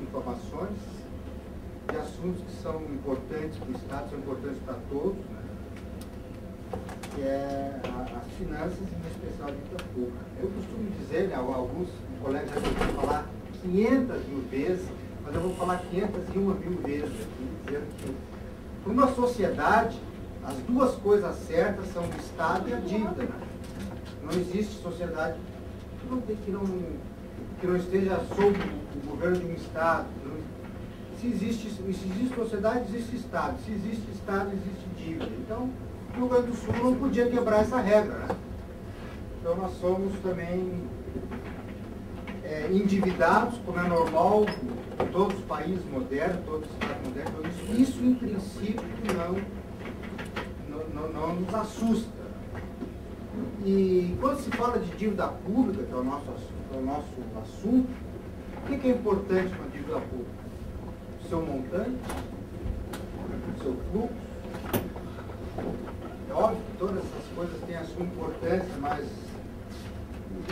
informações de assuntos que são importantes para o Estado, são importantes para todos, né? Que é as finanças, em especial a dívida pública. Eu costumo dizer, né, alguns colegas já ouviram falar 500 mil vezes, mas eu vou falar 501 mil vezes aqui, dizendo que para uma sociedade, as duas coisas certas são o Estado e a dívida, né? Não existe sociedade que não esteja sob o governo de um Estado. Se existe sociedade, existe Estado. Se existe Estado, existe dívida. Então, o Rio Grande do Sul não podia quebrar essa regra, né? Então, nós somos também endividados, como é normal em todos os países modernos, todos os Estados modernos. Isso em princípio, não nos assusta. E quando se fala de dívida pública, que é o nosso assunto, o que é importante uma dívida pública? O seu montante, o seu fluxo. É óbvio que todas essas coisas têm a sua importância, mas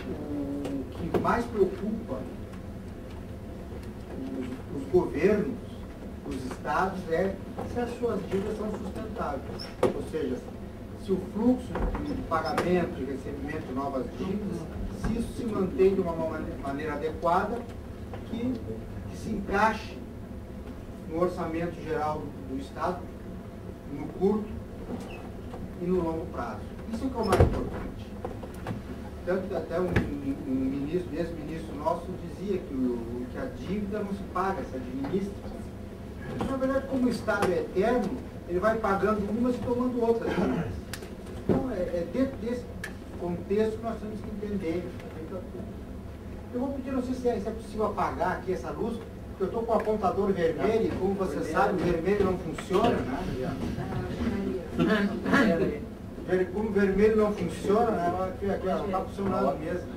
o que mais preocupa os governos, os estados, é se as suas dívidas são sustentáveis. Ou seja, se o fluxo de pagamento e recebimento de novas dívidas, se isso se mantém de uma maneira adequada, que se encaixe no orçamento geral do Estado, no curto e no longo prazo. Isso é que é o mais importante. Tanto que até um ex-ministro nosso dizia que a dívida não se paga, se administra. Na verdade, como o Estado é eterno, ele vai pagando umas e tomando outras. Então, dentro desse contexto que nós temos que entender. Eu vou pedir, não sei se é possível apagar aqui essa luz, porque eu estou com o apontador vermelho, e como você sabe, o vermelho não funciona, né? Como o vermelho não funciona, né? Aqui não está funcionando mesmo.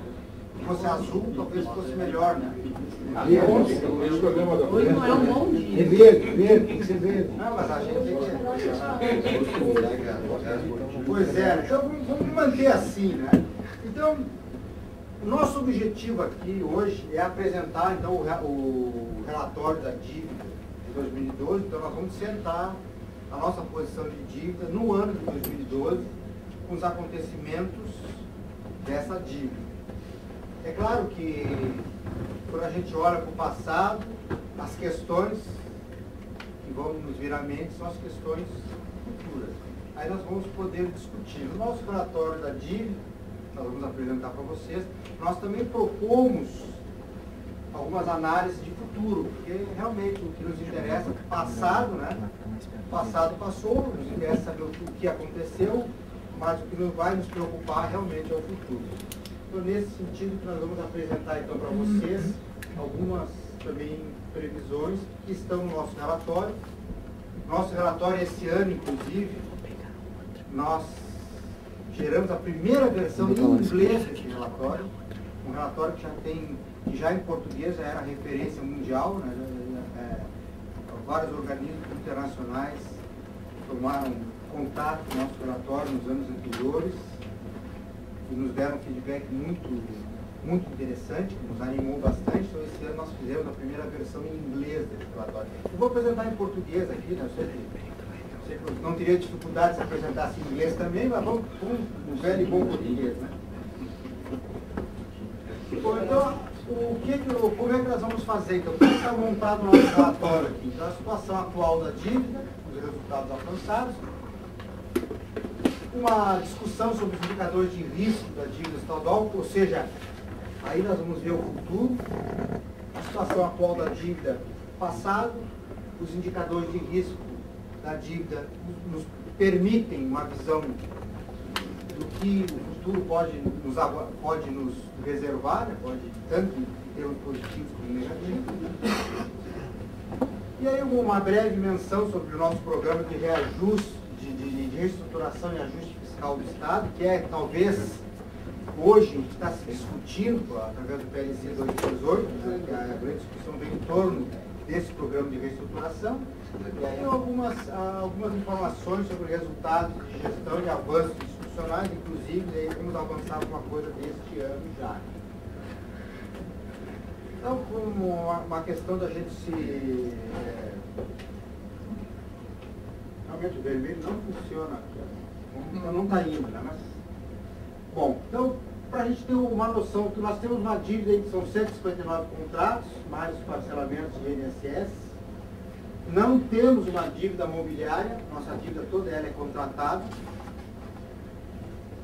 Se fosse azul, talvez fosse melhor, né? Hoje não é um bom dia. É verde, tem que ser verde. Não, mas a gente tem que... Pois é, então vamos manter assim, né? Então, o nosso objetivo aqui hoje é apresentar, então, o relatório da dívida de 2012. Então, nós vamos sentar a nossa posição de dívida no ano de 2012, com os acontecimentos dessa dívida. É claro que, quando a gente olha para o passado, as questões que vão nos vir à mente são as questões futuras. Aí nós vamos poder discutir. No nosso relatório da dívida, nós vamos apresentar para vocês, nós também propomos algumas análises de futuro, porque realmente o que nos interessa é o passado, né? O passado passou, nos interessa saber o que aconteceu, mas o que vai nos preocupar realmente é o futuro. Então, nesse sentido, que nós vamos apresentar então para vocês algumas também previsões que estão no nosso relatório. Nosso relatório esse ano, inclusive, nós geramos a primeira versão em inglês desse relatório, um relatório que já em português já era referência mundial, né? Vários organismos internacionais tomaram contato com o nosso relatório nos anos anteriores e nos deram um feedback muito interessante, que nos animou bastante. Então, esse ano nós fizemos a primeira versão em inglês desse relatório. Eu vou apresentar em português aqui, né? Eu sei que não teria dificuldade se apresentasse em inglês também, mas vamos com um velho e bom português, né? Bom, então, como é que nós vamos fazer? Então, como está montado o nosso relatório aqui? Então, a situação atual da dívida, os resultados alcançados, uma discussão sobre os indicadores de risco da dívida estadual, ou seja, aí nós vamos ver o futuro, a situação atual da dívida passado, os indicadores de risco da dívida nos permitem uma visão do que o futuro pode nos reservar, né? Pode, tanto em termos positivos como negativos. E aí uma breve menção sobre o nosso programa de reajuste, de reestruturação e ajuste fiscal do Estado, que é talvez hoje o que está se discutindo através do PLC 2018, né, que a grande discussão vem em torno desse programa de reestruturação, e aí algumas informações sobre resultados de gestão e avanços institucionais, inclusive, aí vamos avançar alguma coisa deste ano já. Então, como uma questão da gente se... realmente o vermelho não funciona aqui. Não está indo, né? Mas, bom, então, para a gente ter uma noção, que nós temos uma dívida aí que são 159 contratos, mais os parcelamentos de INSS. Não temos uma dívida mobiliária, nossa dívida toda ela é contratada,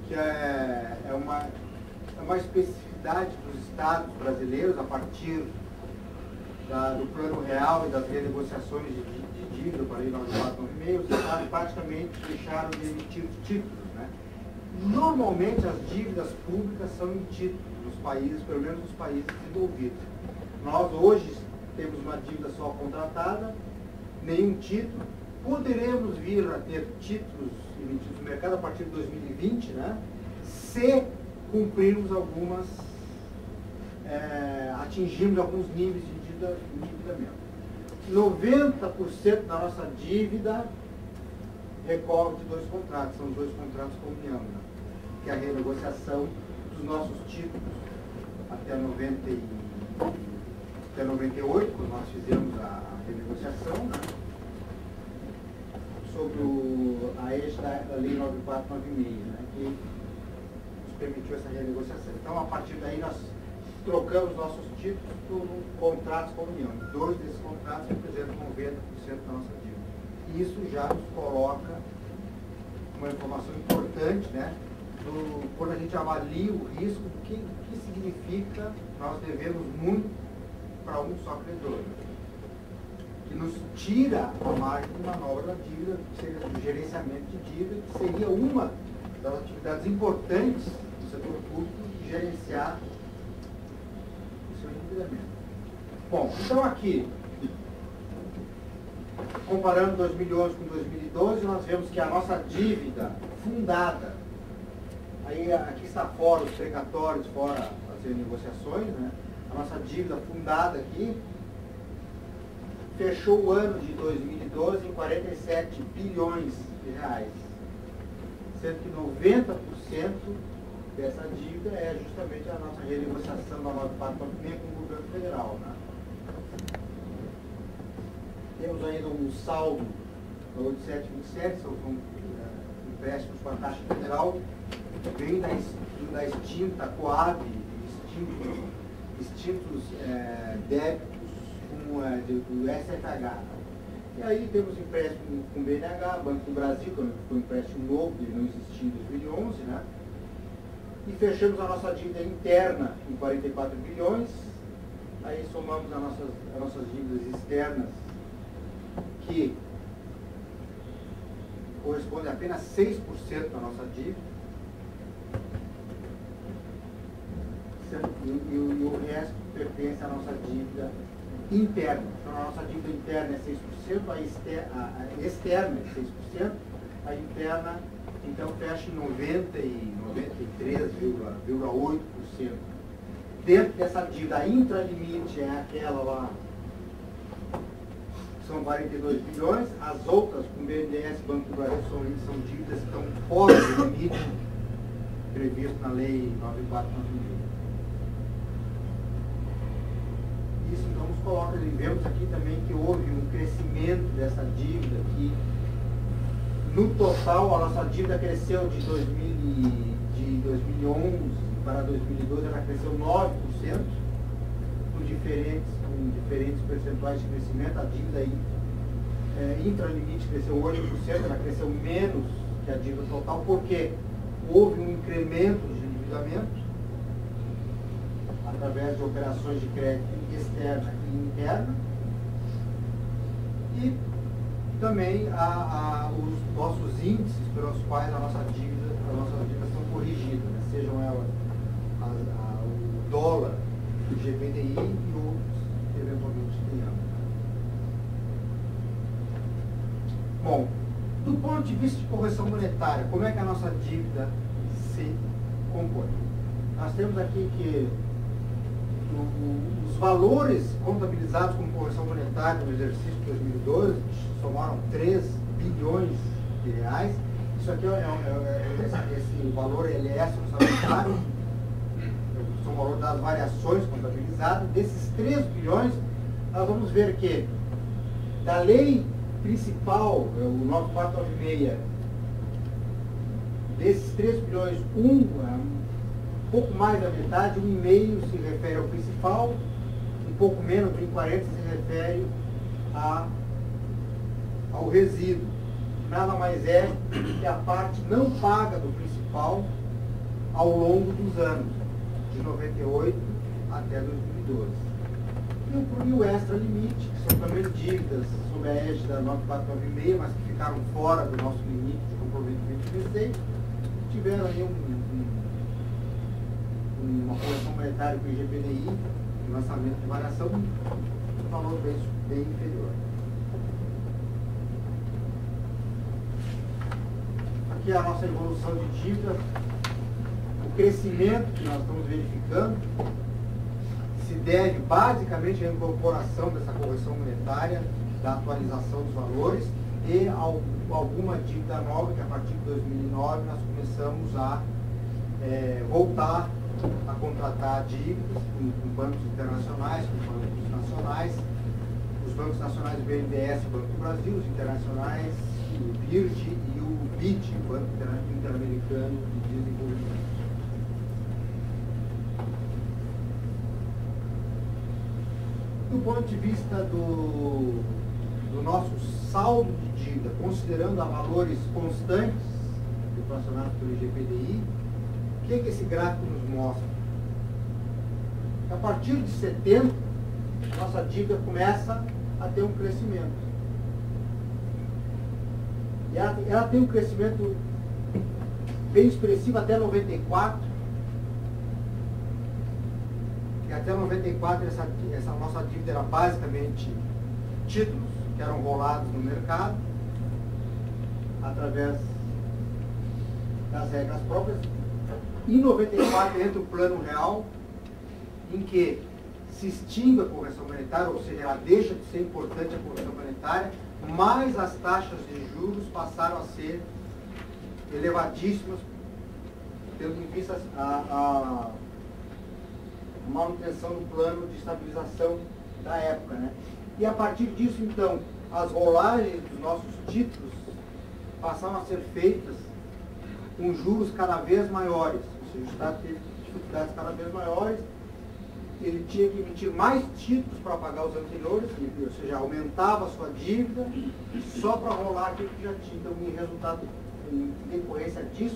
que é uma especificidade dos estados brasileiros a partir do Plano Real e das renegociações de dívida para a Lei 9496, os estados praticamente deixaram de emitir títulos, né? Normalmente as dívidas públicas são em títulos nos países, pelo menos nos países desenvolvidos. Nós hoje temos uma dívida só contratada, nenhum título. Poderemos vir a ter títulos emitidos no mercado a partir de 2020, né? Se cumprirmos atingirmos alguns níveis de endividamento. 90% da nossa dívida recorre de dois contratos, são os dois contratos com a União, né? Que é a renegociação dos nossos títulos até 98, quando nós fizemos a renegociação, né? Sobre a eixo da Lei 9496, né? Que nos permitiu essa renegociação. Então, a partir daí, nós trocamos nossos títulos por contratos com a União. Dois desses contratos representam 90% da nossa dívida. E isso já nos coloca uma informação importante, né? Quando a gente avalia o risco, o que significa nós devemos muito para um só credor, que nos tira a margem de manobra da dívida, que seria o gerenciamento de dívida, que seria uma das atividades importantes do setor público de gerenciar o seu endividamento. Bom, então aqui, comparando 2011 com 2012, nós vemos que a nossa dívida fundada, aí aqui está fora os precatórios, fora as renegociações, né? A nossa dívida fundada aqui fechou o ano de 2012 em 47 bilhões de reais, sendo que 90% dessa dívida é justamente a nossa renegociação da 9496 com o governo federal, né? Temos ainda um saldo da 8727, são empréstimos com a taxa federal, vem da extinta Coab, extintos débitos do SFH. E aí temos empréstimo com o BNH, Banco do Brasil, que foi um empréstimo novo, ele não existia em 2011, né? E fechamos a nossa dívida interna em 44 bilhões, aí somamos as nossas dívidas externas, que corresponde a apenas 6% da nossa dívida, e o resto pertence à nossa dívida interna. Então, a nossa dívida interna é 6%, a externa é 6%, a interna, então, fecha em 93,8%. Dentro dessa dívida, a intralimite é aquela lá, são 42 bilhões, as outras, com BNDES e Banco do Brasil, são dívidas que estão fora do limite previsto na Lei 9496. Isso então nos coloca, vemos aqui também que houve um crescimento dessa dívida, que no total a nossa dívida cresceu de 2011 para 2012, ela cresceu 9%, com diferentes percentuais de crescimento. A dívida intralimite cresceu 8%, ela cresceu menos que a dívida total, porque houve um incremento de endividamento através de operações de crédito externa e interna, e também os nossos índices pelos quais as nossas dívidas são corrigidas, né? Sejam elas o dólar, o GPDI e outros eventualmente triângulos. Bom, do ponto de vista de correção monetária, como é que a nossa dívida se compõe? Nós temos aqui que os valores contabilizados como correção monetária no exercício de 2012 somaram 3 bilhões de reais. Isso aqui esse valor ele é extra-orçamentário. são o valor das variações contabilizadas. Desses 3 bilhões, nós vamos ver que da lei principal, o 9496, desses 3 bilhões, um pouco mais da metade, 1,5 se refere ao principal, um pouco menos, 1,40 se refere ao resíduo. Nada mais é que a parte não paga do principal ao longo dos anos, de 98 até 2012. E o extra limite, que são também dívidas sob a égide da 9496, mas que ficaram fora do nosso limite de comprometimento de receita, tiveram aí uma correção monetária com o IGPDI, um lançamento de variação, um valor bem inferior. Aqui é a nossa evolução de dívida, o crescimento que nós estamos verificando se deve basicamente à incorporação dessa correção monetária, da atualização dos valores e alguma dívida nova que a partir de 2009 nós começamos a voltar a contratar dívidas com bancos internacionais, com bancos nacionais, os bancos nacionais, o BNDES, o Banco do Brasil, os internacionais, o BIRD e o BID, o Banco Interamericano de Desenvolvimento. Do ponto de vista do nosso saldo de dívida, considerando a valores constantes, inflacionados pelo IGPDI, o que esse gráfico nos mostra? A partir de 70, nossa dívida começa a ter um crescimento. E ela tem um crescimento bem expressivo até 94. E até 94 essa nossa dívida era basicamente títulos que eram rolados no mercado através das regras próprias. Em 94 entra o Plano Real, em que se extingue a correção monetária, ou seja, ela deixa de ser importante a correção monetária, mas as taxas de juros passaram a ser elevadíssimas, tendo em vista a manutenção do plano de estabilização da época, né? E a partir disso, então, as rolagens dos nossos títulos passaram a ser feitas com juros cada vez maiores. Ou seja, o Estado teve dificuldades cada vez maiores, ele tinha que emitir mais títulos para pagar os anteriores, ou seja, aumentava a sua dívida só para rolar aquilo que já tinha. Então, em resultado, em decorrência disso,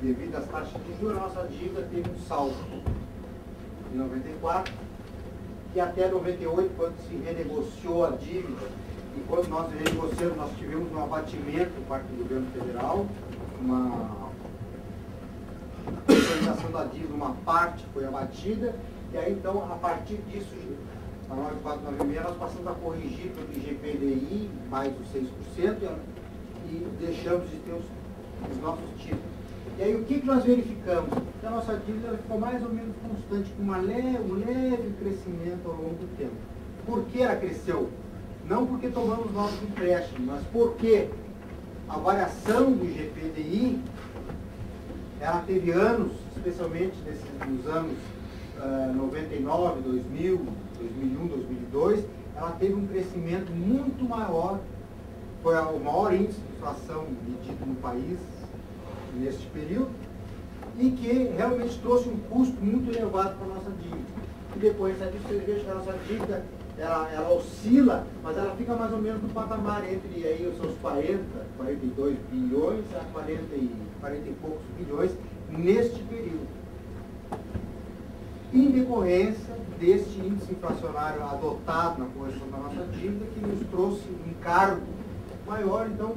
devido às taxas de juros, a nossa dívida teve um saldo em 94, e até 98, quando se renegociou a dívida, e quando nós renegociamos, nós tivemos um abatimento por parte do governo federal, uma atualização da dívida, uma parte foi abatida, e aí então, a partir disso, a 9496, nós passamos a corrigir pelo IGPDI, mais os 6%, e deixamos de ter os nossos títulos. E aí o que nós verificamos? Que a nossa dívida ficou mais ou menos constante, com um leve crescimento ao longo do tempo. Por que ela cresceu? Não porque tomamos novos empréstimos, mas porque a variação do IGPDI, ela teve anos, especialmente nos anos 99, 2000, 2001, 2002, ela teve um crescimento muito maior, foi o maior índice de inflação medido no país neste período, e que realmente trouxe um custo muito elevado para a nossa dívida. E depois disso, vocês vejam que a nossa dívida, ela oscila, mas ela fica mais ou menos no patamar entre aí, os seus 42 bilhões a 40 e poucos bilhões neste período. Em decorrência deste índice inflacionário adotado na correção da nossa dívida, que nos trouxe um encargo maior, então,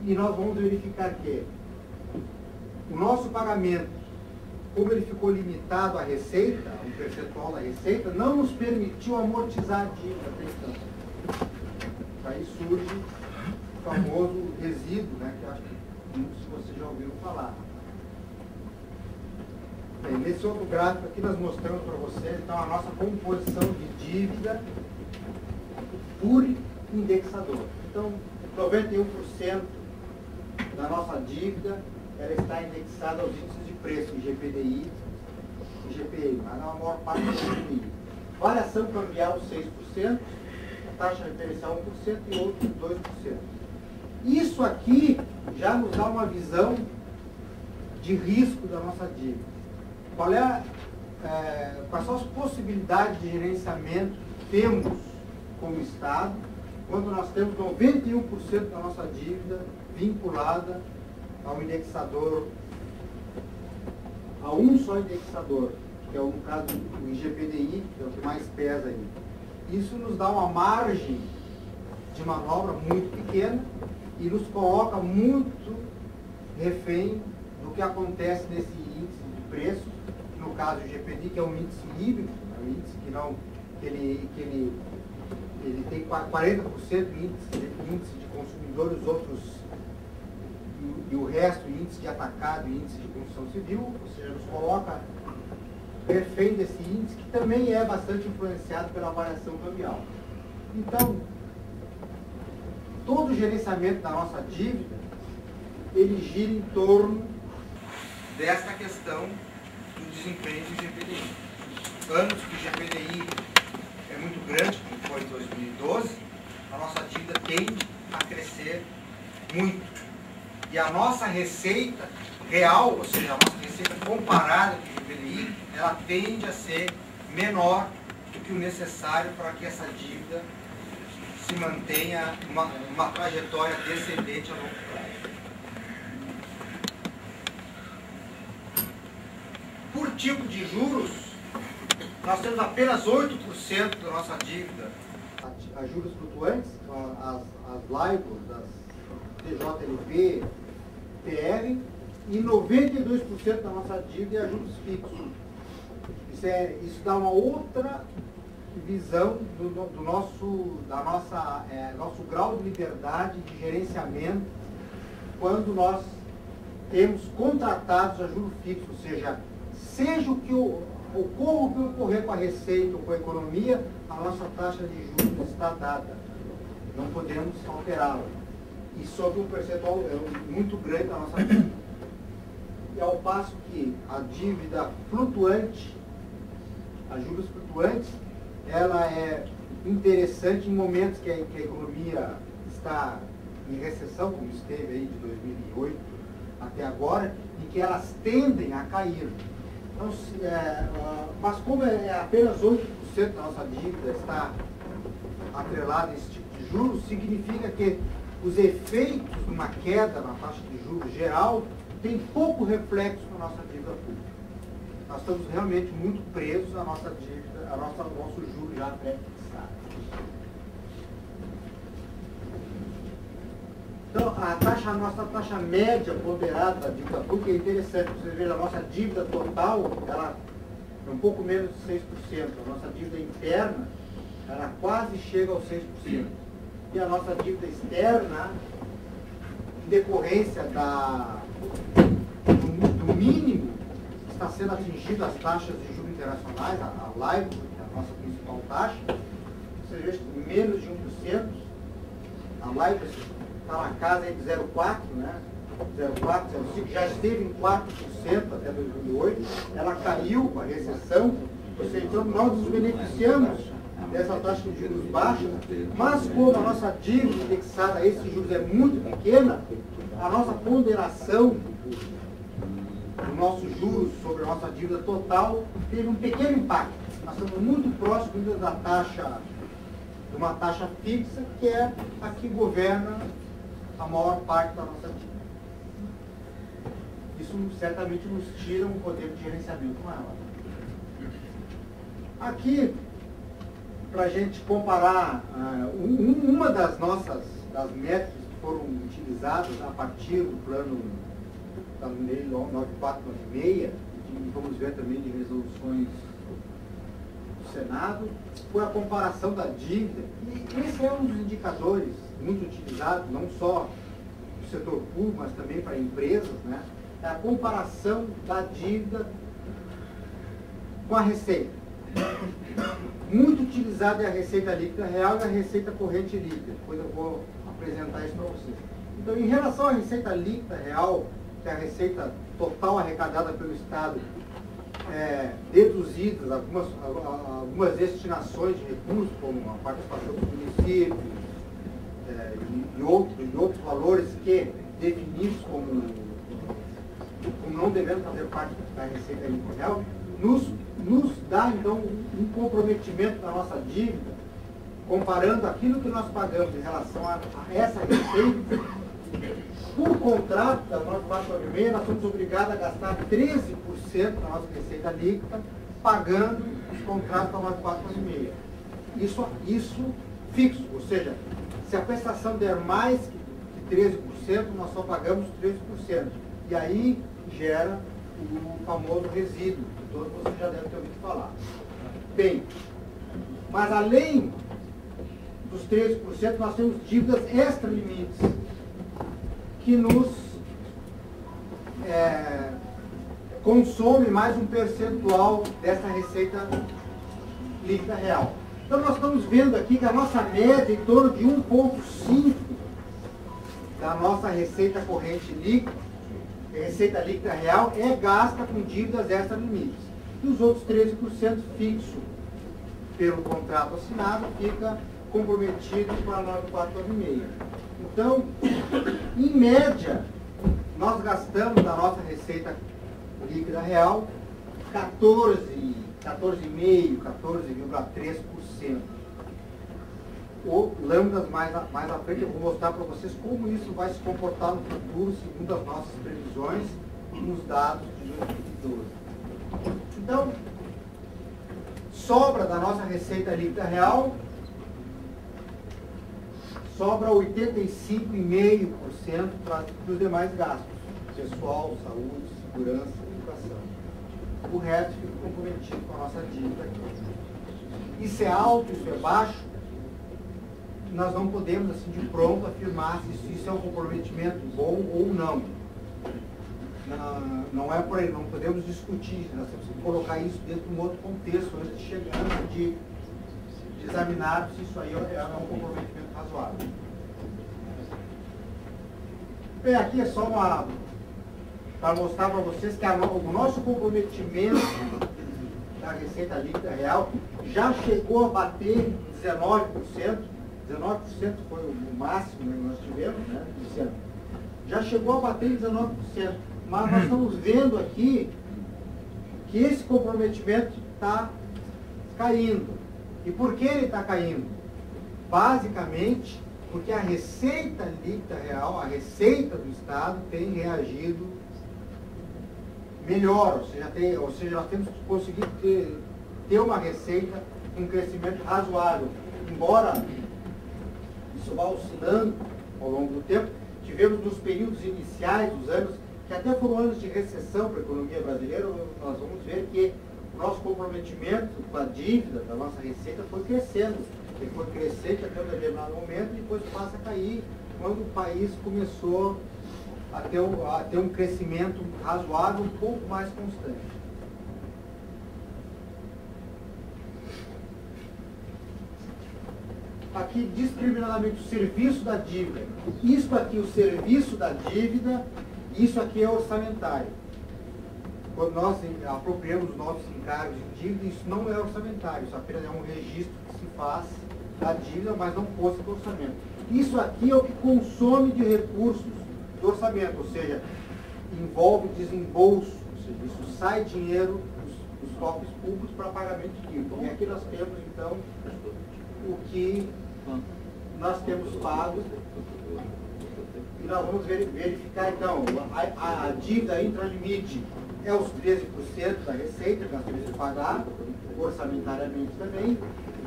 e nós vamos verificar que o nosso pagamento, como ele ficou limitado à receita, ao percentual da receita, não nos permitiu amortizar a dívida até então. Aí surge o famoso resíduo, né, que acho que muitos de vocês já ouviram falar. Bem, nesse outro gráfico aqui nós mostramos para vocês então, a nossa composição de dívida por indexador. Então, 91% da nossa dívida ela está indexada aos índices de preço, IGPDI IGPI, mas na maior parte do IGPI. Variação cambial 6%, taxa referencial 1% e outros 2%. Isso aqui já nos dá uma visão de risco da nossa dívida. Quais são as possibilidades de gerenciamento que temos como Estado, quando nós temos 91% da nossa dívida vinculada ao indexador, a um só indexador, que é no caso o IGPDI, que é o que mais pesa aí. Isso nos dá uma margem de manobra muito pequena e nos coloca muito refém do que acontece nesse índice de preços, no caso o IGPDI, que é um índice híbrido, é um índice que ele tem 40% índice de consumidores, os outros e o resto índice de atacado e índice de construção civil, ou seja, nos coloca refém desse índice, que também é bastante influenciado pela variação cambial. Então, todo o gerenciamento da nossa dívida, ele gira em torno desta questão do desempenho do IGPDI. Anos que o IGPDI é muito grande, como foi em 2012, a nossa dívida tende a crescer muito. E a nossa receita real, ou seja, a nossa receita comparada com o IGPDI, ela tende a ser menor do que o necessário para que essa dívida se mantenha uma trajetória descendente a longo prazo. Por tipo de juros, nós temos apenas 8% da nossa dívida a juros flutuantes, as LIBOR, das TJLP, PR, e 92% da nossa dívida é a juros fixos. Isso dá uma outra visão do nosso grau de liberdade de gerenciamento quando nós temos contratados a juros fixos, ou seja o que ocorrer com a receita ou com a economia, a nossa taxa de juros está dada. Não podemos alterá-la. E sob um percentual muito grande da nossa dívida. E ao passo que a dívida flutuante, a juros flutuantes, ela é interessante em momentos que a economia está em recessão, como esteve aí de 2008 até agora, e que elas tendem a cair. Então, mas como apenas 8% da nossa dívida está atrelada a esse tipo de juros, significa que os efeitos de uma queda na taxa de juros geral têm pouco reflexo na nossa dívida pública. Nós estamos realmente muito presos à nossa dívida, ao nosso juro já pré-fixado. Então, a nossa taxa média ponderada da dívida pública é interessante. Você vê, a nossa dívida total, ela é um pouco menos de 6%. A nossa dívida interna, ela quase chega aos 6%. E a nossa dívida externa, em decorrência do mínimo que está sendo atingido as taxas de juros internacionais, a LIBOR, que é a nossa principal taxa, você vê menos de 1%. A LIBOR está na casa de 0,4%, né? 0,4%, 0,5%, já esteve em 4% até 2008, ela caiu com a recessão, ou seja, então nós nos beneficiamos dessa taxa de juros baixa, mas como a nossa dívida indexada a esses juros é muito pequena, a nossa ponderação do nosso juros sobre a nossa dívida total teve um pequeno impacto. Nós estamos muito próximos da taxa, de uma taxa fixa, que é a que governa a maior parte da nossa dívida. Isso certamente nos tira um poder de gerenciamento maior. Aqui, para a gente comparar uma das métricas que foram utilizadas a partir do plano da Lei 9496, e vamos ver também de resoluções do Senado, foi a comparação da dívida. E esse é um dos indicadores muito utilizados, não só do setor público, mas também para empresas, né? É a comparação da dívida com a receita. Muito utilizada é a receita líquida real e a receita corrente líquida. Depois eu vou apresentar isso para vocês. Então, em relação à receita líquida real, que é a receita total arrecadada pelo Estado deduzidas algumas destinações de recursos, como a participação dos municípios e outros valores que definidos como não devendo fazer parte da receita líquida real, nos dá, então, um comprometimento da nossa dívida, comparando aquilo que nós pagamos em relação a essa receita. Por contrato da nossa 496, nós somos obrigados a gastar 13% da nossa receita líquida, pagando os contratos da nossa 496. Isso fixo, ou seja, se a prestação der mais que 13%, nós só pagamos 13%. E aí gera o famoso resíduo, que todos vocês já devem ter ouvido falar. Bem, mas além dos 13%, nós temos dívidas extra-limites, que nos consome mais um percentual dessa receita líquida real. Então nós estamos vendo aqui que a nossa média é em torno de 1,5 da nossa receita corrente líquida, receita líquida real, é gasta com dívidas extra-limites. E os outros 13% fixo pelo contrato assinado fica comprometido para a 9496. Então, em média, nós gastamos da nossa receita líquida real 14,5%, 14,3%. Ou lambdas mais à frente, eu vou mostrar para vocês como isso vai se comportar no futuro, segundo as nossas previsões nos dados de 2012. Então, sobra da nossa receita líquida real, sobra 85,5% para os demais gastos, pessoal, saúde, segurança e educação. O resto fica comprometido com a nossa dívida aqui. Isso é alto, isso é baixo? Nós não podemos, assim, de pronto, afirmar se isso é um comprometimento bom ou não. Não é por aí, não podemos discutir, nós temos que colocar isso dentro de um outro contexto, antes de chegarmos de examinar se isso aí é um comprometimento razoável. Bem, aqui é só para mostrar para vocês que o nosso comprometimento da receita líquida real já chegou a bater 19%. 19% foi o máximo que nós tivemos, né, esse ano. Já chegou a bater em 19%. Mas nós estamos vendo aqui que esse comprometimento está caindo. E por que ele está caindo? Basicamente, porque a receita líquida real, a receita do Estado, tem reagido melhor. Ou seja, nós temos conseguido ter uma receita com um crescimento razoável. Embora isso vá oscilando ao longo do tempo, tivemos nos períodos iniciais dos anos, que até foram anos de recessão para a economia brasileira, nós vamos ver que o nosso comprometimento com a dívida da nossa receita foi crescendo. Ele foi crescente até um determinado momento e depois passa a cair quando o país começou a ter um crescimento razoável, um pouco mais constante. Aqui, discriminadamente, o serviço da dívida. Isso aqui, o serviço da dívida, isso aqui é orçamentário. Quando nós apropriamos novos encargos de dívida, isso não é orçamentário, isso apenas é um registro que se faz da dívida, mas não consta do orçamento. Isso aqui é o que consome de recursos do orçamento, ou seja, envolve desembolso, ou seja, isso sai dinheiro dos cofres públicos para pagamento de dívida. E aqui nós temos, então, o que nós temos pago, e nós vamos verificar, então, a dívida intralimite é os 13% da receita que nós temos que pagar, orçamentariamente também,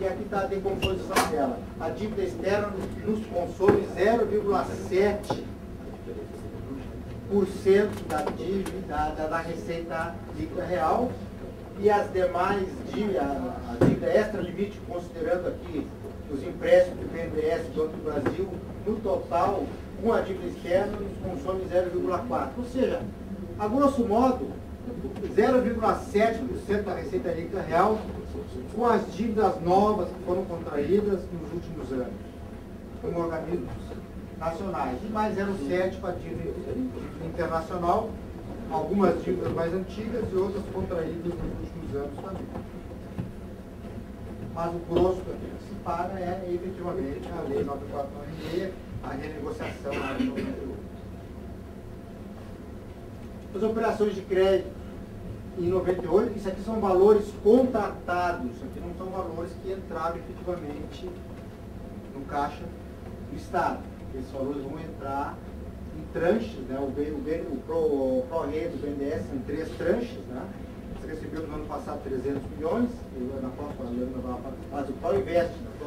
e aqui está a decomposição dela. A dívida externa nos consome 0,7% da dívida, da receita líquida real, e as demais dívidas, a dívida extra-limite, considerando aqui os empréstimos do BNDES e do Banco do Brasil, no total, com a dívida externa, nos consome 0,4%. Ou seja, a grosso modo, 0,7% da receita líquida real com as dívidas novas que foram contraídas nos últimos anos, como organismos nacionais, e mais 0,7% para a dívida internacional, algumas dívidas mais antigas e outras contraídas nos últimos anos também. Mas o grosso daquilo que se paga é efetivamente a Lei 9496, a renegociação na área 98. As operações de crédito em 98, isso aqui são valores contratados, isso aqui não são valores que entraram efetivamente no caixa do Estado. Esses valores vão entrar em tranches, né? O ProRede do BNDES em 3 tranches, né? Você recebeu no ano passado 300 milhões, e na próxima ano mas o ProInvest, né? O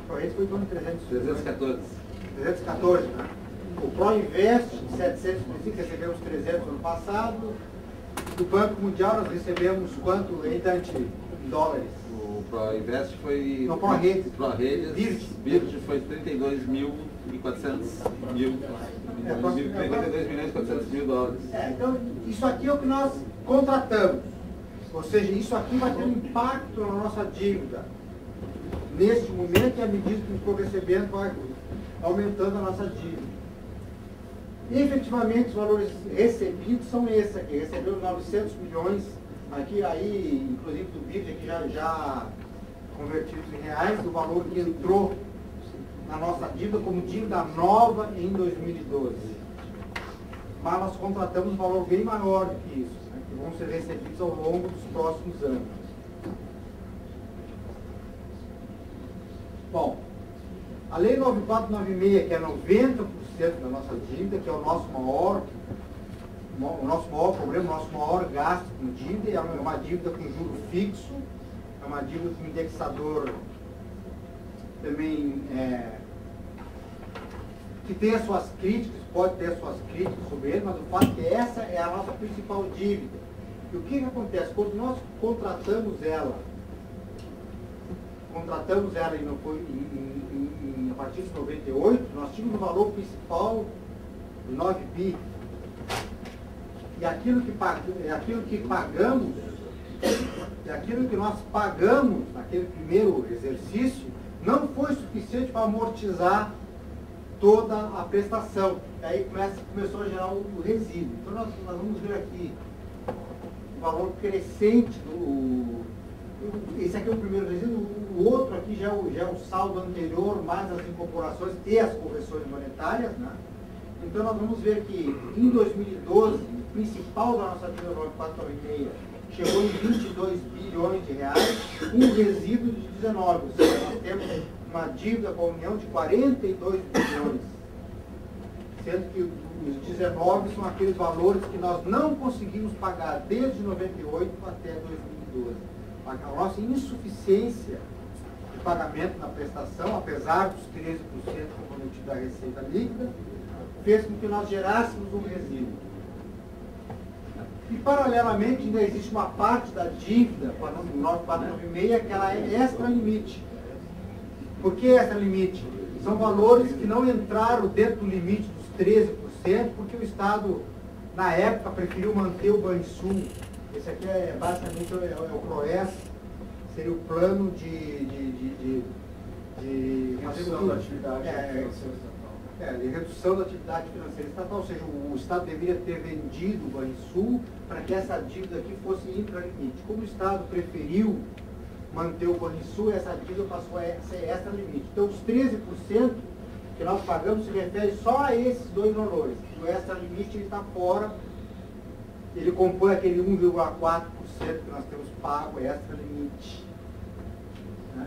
ProRede foi em torno de 314, né? O ProInvest, 725, recebemos 300 no ano passado. Do Banco Mundial nós recebemos quanto em dólares? O ProInvest foi... Não, ProRede. Virgem foi 32.400 mil. 32.400.000 dólares. Então, isso aqui é o que nós contratamos. Ou seja, isso aqui vai ter um impacto na nossa dívida. Neste momento, e à medida que for recebendo, vai aumentando a nossa dívida. E, efetivamente, os valores recebidos são esses aqui. Recebemos 900 milhões, aqui, aí, inclusive do Virgem, aqui já convertidos em reais, o valor que entrou na nossa dívida como dívida nova em 2012. Mas nós contratamos um valor bem maior do que isso, né, que vão ser recebidos ao longo dos próximos anos. Bom, a Lei 9496, que é 90% da nossa dívida, que é o nosso maior problema, o nosso maior gasto com dívida, é uma dívida com juro fixo, é uma dívida com indexador também que tem as suas críticas, pode ter as suas críticas sobre ele, mas o fato é que essa é a nossa principal dívida. E o que acontece? Quando nós contratamos ela a partir de 98, nós tínhamos um valor principal de 9 bi. E aquilo que nós pagamos naquele primeiro exercício não foi suficiente para amortizar toda a prestação. Aí começou a gerar o resíduo. Então nós vamos ver aqui o valor crescente do... Esse aqui é o primeiro resíduo, o outro aqui já é o saldo anterior, mais as incorporações e as correções monetárias, né? Então nós vamos ver que em 2012, o principal da nossa dívida 9496 chegou em 22 bilhões de reais, um resíduo de 19, ou seja, nós temos uma dívida com a União de 42 bilhões, sendo que os 19 são aqueles valores que nós não conseguimos pagar desde 98 até 2012. A nossa insuficiência de pagamento na prestação, apesar dos 13% comprometidos da receita líquida, fez com que nós gerássemos um resíduo. E, paralelamente, ainda existe uma parte da dívida, com a 9496, que ela é extra-limite. Por que extra-limite? São valores que não entraram dentro do limite dos 13%, porque o Estado, na época, preferiu manter o Banrisul. Esse aqui basicamente o PROES, seria o plano de redução da atividade financeira estatal. De redução da atividade financeira estatal, ou seja, o Estado deveria ter vendido o Banrisul para que essa dívida aqui fosse intralimite. Como o Estado preferiu manter o Banrisul, essa dívida passou a ser extra-limite. Então, os 13% que nós pagamos se refere só a esses dois valores. O extra-limite está fora. Ele compõe aquele 1,4% que nós temos pago extra-limite. Né?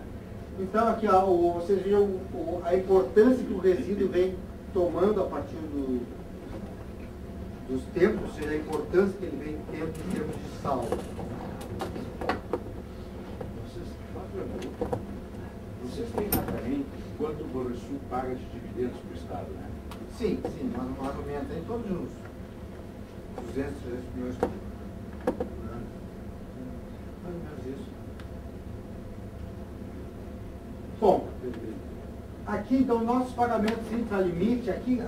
Então, aqui, ó, vocês viram a importância que o resíduo vem tomando a partir dos tempos, ou seja, a importância que ele vem tendo em termos de saldo. Vocês têm exatamente quanto o Banrisul paga de dividendos para o Estado, né? Sim, mais ou menos, em todos os 200, 300 milhões por ano. Mais ou menos isso. Bom, aqui então nossos pagamentos intralimite, aqui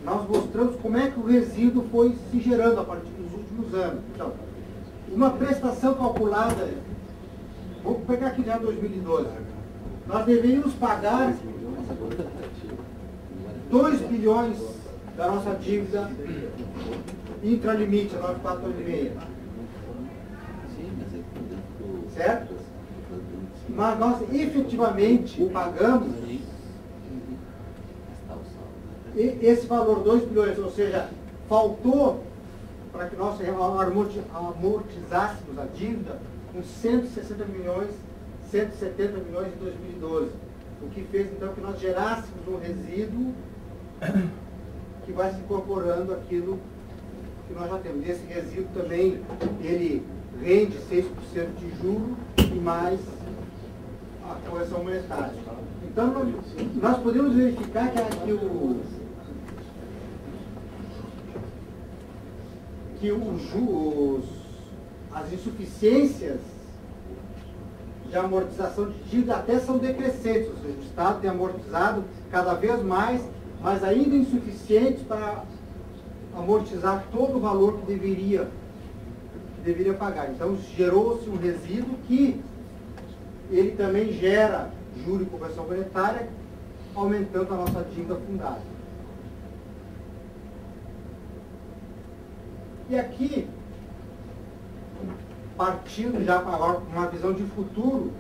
nós mostramos como é que o resíduo foi se gerando a partir dos últimos anos. Então, uma prestação calculada, vou pegar aqui já 2012, nós deveríamos pagar 2 bilhões da nossa dívida intralimite, 9,486. Sim, mas é que dentro do... Certo? Mas nós efetivamente pagamos esse valor, 2 bilhões, ou seja, faltou para que nós amortizássemos a dívida uns 160 milhões, 170 milhões em 2012. O que fez então que nós gerássemos um resíduo que vai se incorporando àquilo que nós já temos. Esse resíduo também, ele rende 6% de juro e mais a correção monetária. Então, nós podemos verificar que as insuficiências de amortização de dívida até são decrescentes, ou seja, o Estado tem amortizado cada vez mais, mas ainda insuficientes para amortizar todo o valor que deveria pagar. Então, gerou-se um resíduo que ele também gera juro e correção monetária, aumentando a nossa dívida fundada. E aqui, partindo já agora para uma visão de futuro,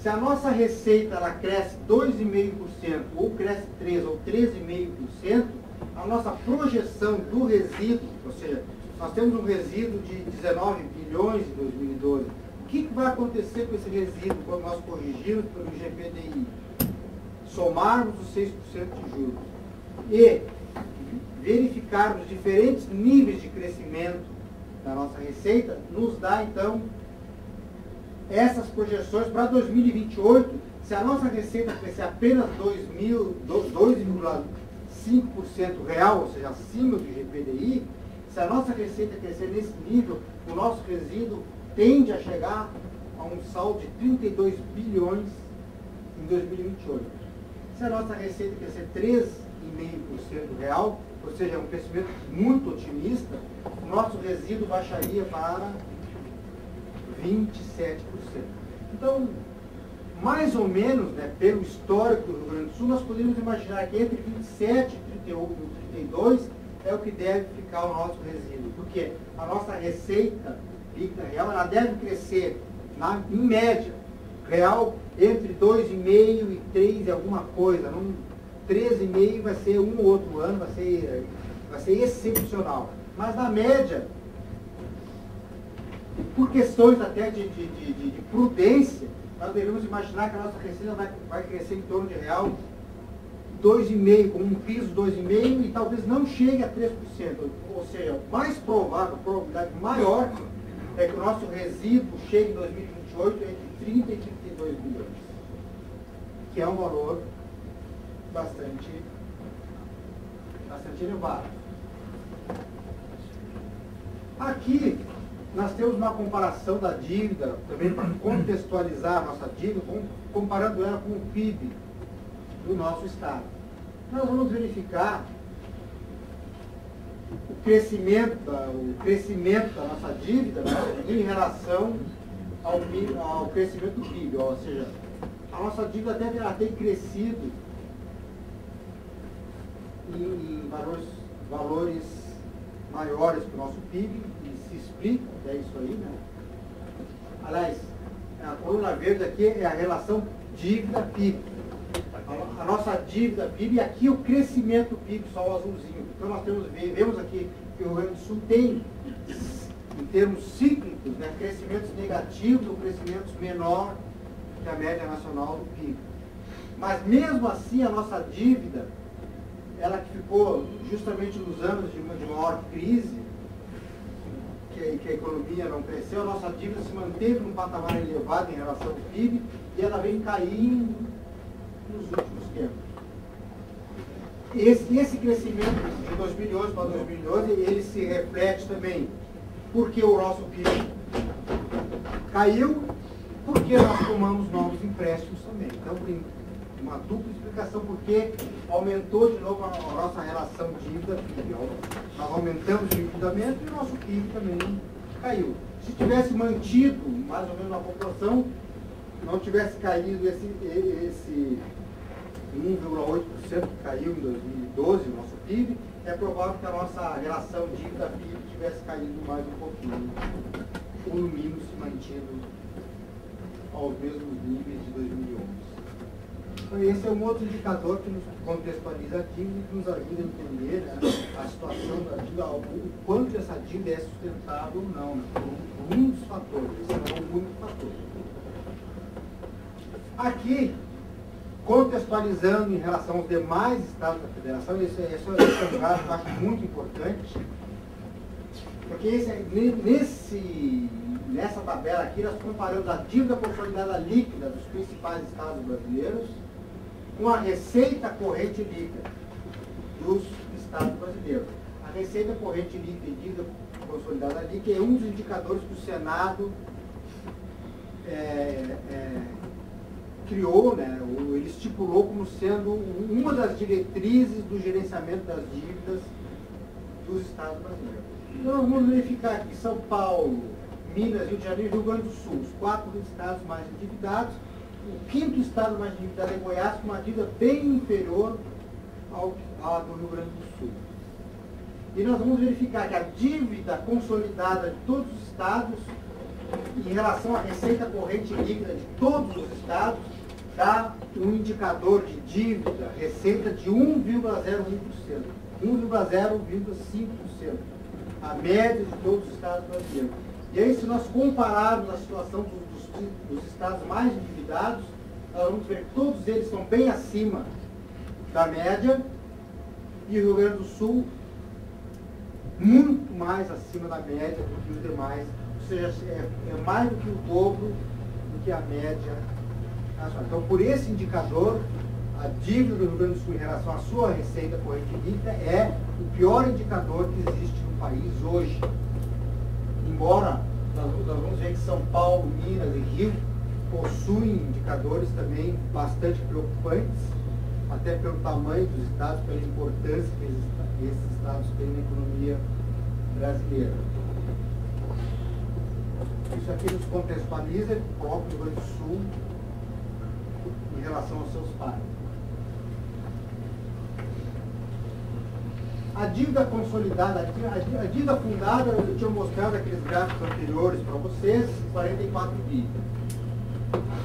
se a nossa receita ela cresce 2,5% ou cresce 3% ou 13,5%, a nossa projeção do resíduo, ou seja, nós temos um resíduo de 19 bilhões em 2012. O que vai acontecer com esse resíduo quando nós corrigirmos pelo GPDI? Somarmos os 6% de juros e verificarmos diferentes níveis de crescimento da nossa receita, nos dá então essas projeções para 2028. Se a nossa receita crescer apenas 2,5% real, ou seja, acima do GPDI, se a nossa receita crescer nesse nível, o nosso resíduo tende a chegar a um saldo de 32 bilhões em 2028. Se a nossa receita crescer 3,5% real, ou seja, um crescimento muito otimista, o nosso resíduo baixaria para 27%. Então, mais ou menos, né, pelo histórico do Rio Grande do Sul, nós podemos imaginar que entre 27, 31 e 32 é o que deve ficar o nosso resíduo. Porque a nossa receita líquida real, ela deve crescer, em média, real, entre 2,5 e 3 e alguma coisa. 13,5 vai ser um ou outro ano, vai ser excepcional. Mas na média, por questões até de prudência, nós devemos imaginar que a nossa receita vai crescer em torno de real 2,5, com um piso 2,5 e talvez não chegue a 3%. Ou seja, mais provável, a probabilidade maior é que o nosso resíduo chegue em 2028 entre 30 e 32 bilhões, que é um valor bastante elevado. Aqui nós temos uma comparação da dívida, também para contextualizar a nossa dívida, comparando ela com o PIB do nosso Estado. Nós vamos verificar o crescimento da nossa dívida, né, em relação ao crescimento do PIB, ou seja, a nossa dívida ela tem crescido em valores maiores que o nosso PIB, e se explica, é isso aí, né? Aliás, a coluna verde aqui é a relação dívida-PIB. A nossa dívida PIB, e aqui o crescimento PIB, só o azulzinho. Então nós vemos aqui que o Rio Grande do Sul tem, em termos cíclicos, né, crescimentos negativos ou crescimentos menor que a média nacional do PIB. Mas mesmo assim a nossa dívida, ela que ficou justamente nos anos de maior crise, que a economia não cresceu, a nossa dívida se manteve num patamar elevado em relação ao PIB e ela vem caindo nos últimos tempos. Esse crescimento de 2011 para 2012, ele se reflete também porque o nosso PIB caiu, porque nós tomamos novos empréstimos também. Então, tem uma dupla explicação porque aumentou de novo a nossa relação dívida-PIB. Nós aumentamos o endividamento e o nosso PIB também caiu. Se tivesse mantido mais ou menos a proporção, não tivesse caído em 1,8% que caiu em 2012, o nosso PIB, é provável que a nossa relação dívida-PIB tivesse caído mais um pouquinho, ou no mínimo se mantido aos mesmos níveis de 2011. Então, esse é um outro indicador que nos contextualiza a dívida e que nos ajuda a entender, né, a situação da dívida, o quanto essa dívida é sustentável ou não, né, por um dos fatores, esse não é o único fator. Aqui, contextualizando em relação aos demais estados da federação, esse é um caso que eu acho muito importante, porque nessa tabela aqui nós comparamos a dívida consolidada líquida dos principais estados brasileiros com a receita corrente líquida dos estados brasileiros. A receita corrente líquida e dívida consolidada líquida é um dos indicadores que o Senado criou, né, ou ele estipulou como sendo uma das diretrizes do gerenciamento das dívidas dos estados brasileiros. Então vamos verificar aqui São Paulo, Minas, Rio de Janeiro e Rio Grande do Sul, os 4 estados mais endividados. O 5º estado mais endividado é Goiás, com uma dívida bem inferior à do Rio Grande do Sul. E nós vamos verificar que a dívida consolidada de todos os estados, em relação à receita corrente líquida de todos os estados, dá um indicador de dívida, receita de 1,01%, 1,0,5%, a média de todos os estados brasileiros. E aí, se nós compararmos a situação dos estados mais endividados, nós vamos ver que todos eles estão bem acima da média, e o Rio Grande do Sul muito mais acima da média do que os demais, ou seja, é mais do que o dobro do que a média nacional. Então, por esse indicador, a dívida do Rio Grande do Sul em relação à sua receita corrente líquida é o pior indicador que existe no país hoje. Embora nós vamos ver que São Paulo, Minas e Rio possuem indicadores também bastante preocupantes, até pelo tamanho dos estados, pela importância que esses estados têm na economia brasileira. Isso aqui nos contextualiza o próprio Rio Grande do Sul em relação aos seus pares. A dívida consolidada, a dívida fundada, eu tinha mostrado aqueles gráficos anteriores para vocês, 44 bi.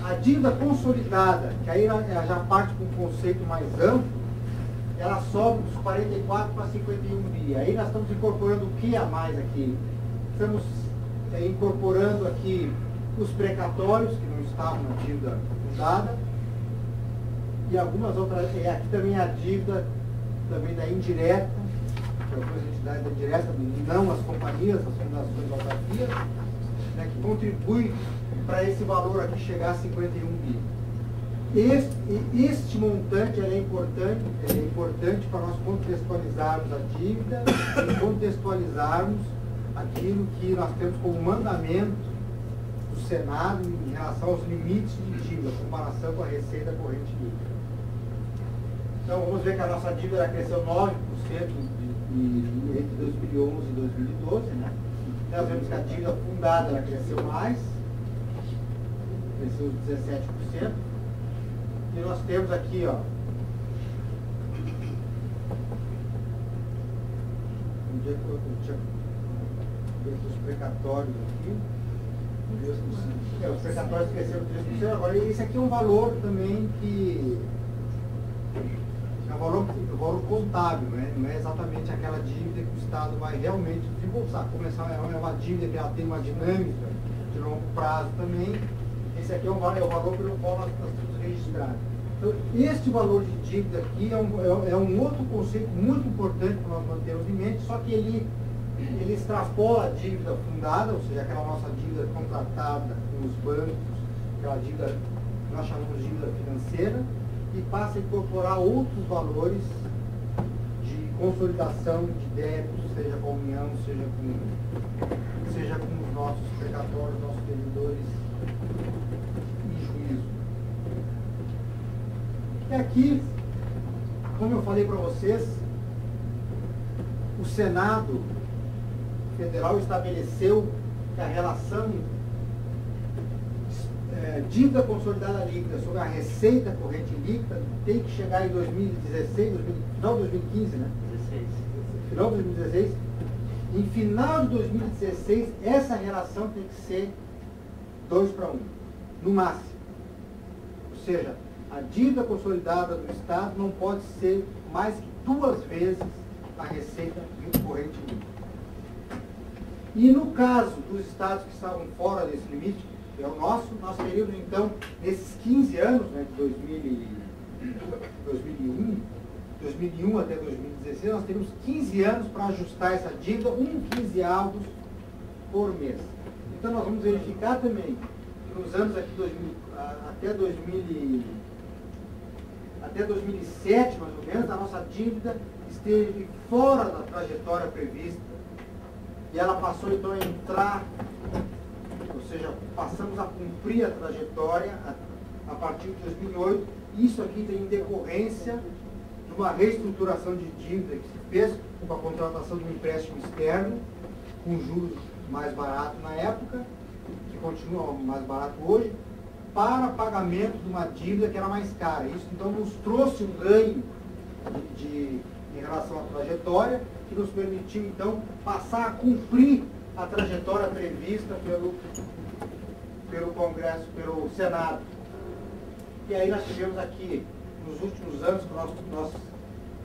A dívida consolidada, que aí ela já parte com um conceito mais amplo, ela sobe dos 44 para 51 bi. Aí nós estamos incorporando o que a mais aqui? Estamos incorporando aqui os precatórios, que não estavam na dívida fundada, e algumas outras, aqui também a dívida também da indireta, que algumas entidades da indireta, não as companhias, as fundações, autarquias, né, que contribuem para esse valor aqui chegar a 51 bi. Este montante é importante para nós contextualizarmos a dívida e contextualizarmos aquilo que nós temos como mandamento do Senado em relação aos limites de dívida, em comparação com a receita corrente líquida. Então, vamos ver que a nossa dívida cresceu 9% entre 2011 e 2012, né? Nós vemos que a dívida fundada ela cresceu mais, cresceu 17%. E nós temos aqui, ó, onde é que eu tinha os precatórios aqui? Os precatórios cresceram 3%. Agora, esse aqui é um valor também que é um valor contábil, né? Não é exatamente aquela dívida que o Estado vai realmente desembolsar. É uma dívida que ela tem uma dinâmica de longo prazo também. Esse aqui é o valor pelo qual nós temos registrado. Então, este valor de dívida aqui é um outro conceito muito importante para nós mantermos em mente, só que ele extrapola a dívida fundada, ou seja, aquela nossa dívida contratada com os bancos, aquela dívida que nós chamamos de dívida financeira, e passa a incorporar outros valores de consolidação de débitos, seja com a União, seja com os nossos precatórios, nossos devedores em juízo. E aqui, como eu falei para vocês, o Senado Federal estabeleceu que a relação dívida consolidada líquida sobre a receita corrente líquida tem que chegar em 2016, final de 2015, né? 16. Final de 2016. Em final de 2016, essa relação tem que ser 2:1, no máximo. Ou seja, a dívida consolidada do Estado não pode ser mais que 2 vezes a receita corrente líquida. E no caso dos estados que estavam fora desse limite, que é o nosso, nós teríamos então, nesses 15 anos, né, de 2001 até 2016, nós teríamos 15 anos para ajustar essa dívida, 15avos por mês. Então nós vamos verificar também que nos anos aqui até 2007, mais ou menos, a nossa dívida esteve fora da trajetória prevista e ela passou então a entrar, ou seja, passamos a cumprir a trajetória a partir de 2008. Isso aqui tem em decorrência de uma reestruturação de dívida que se fez com a contratação de um empréstimo externo, com juros mais baratos na época, que continua mais barato hoje, para pagamento de uma dívida que era mais cara. Isso então nos trouxe um ganho em relação à trajetória, que nos permitiu então passar a cumprir a trajetória prevista pelo Congresso, pelo Senado. E aí nós tivemos aqui, nos últimos anos, que nós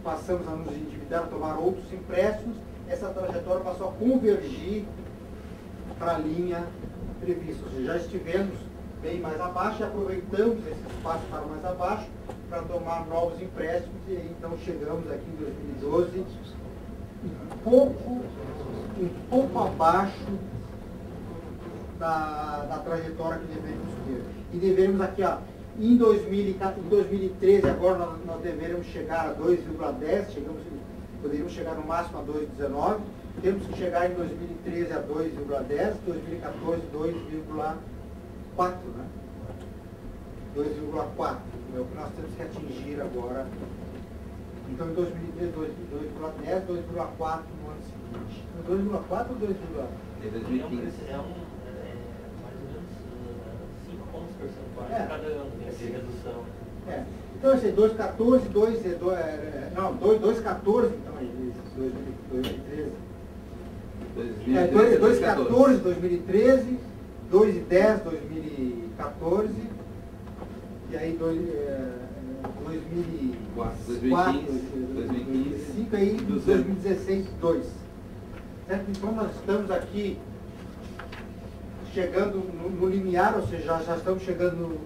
passamos a nos endividar, a tomar outros empréstimos, essa trajetória passou a convergir para a linha prevista. Ou seja, já estivemos bem mais abaixo e aproveitamos esse espaço para mais abaixo para tomar novos empréstimos e aí então chegamos aqui em 2012 um pouco abaixo da trajetória que devemos ter. E devemos aqui, ó, em 2013, agora nós deveremos chegar a 2,10, poderíamos chegar no máximo a 2,19, temos que chegar em 2013 a 2,10, 2014 2,4, né? 2,4 é o que nós temos que atingir agora. Então em 2013 2,10, 2,4 no ano seguinte. 2,4 ou 2,10? Em 2015. É mais ou menos 5 pontos percentuais cada ano de redução. Então esse 2,14, 2,14, então é isso, 2013. 2,14, 2013, 2,10, 2014, e aí 2004, 2005, aí 2016, 2. Certo? Então nós estamos aqui chegando no limiar, ou seja, já estamos chegando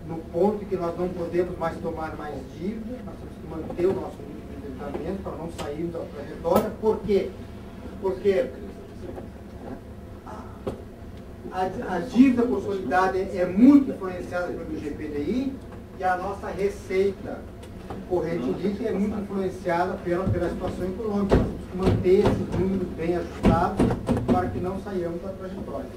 no ponto em que nós não podemos mais tomar mais dívida, nós temos que manter o nosso nível de endividamento para não sairmos da trajetória. Por quê? Porque a dívida consolidada é muito influenciada pelo IGPDI e a nossa receita corrente líquida é muito influenciada pela situação econômica. Nós temos que manter esses números bem ajustados para que não saiamos da trajetória.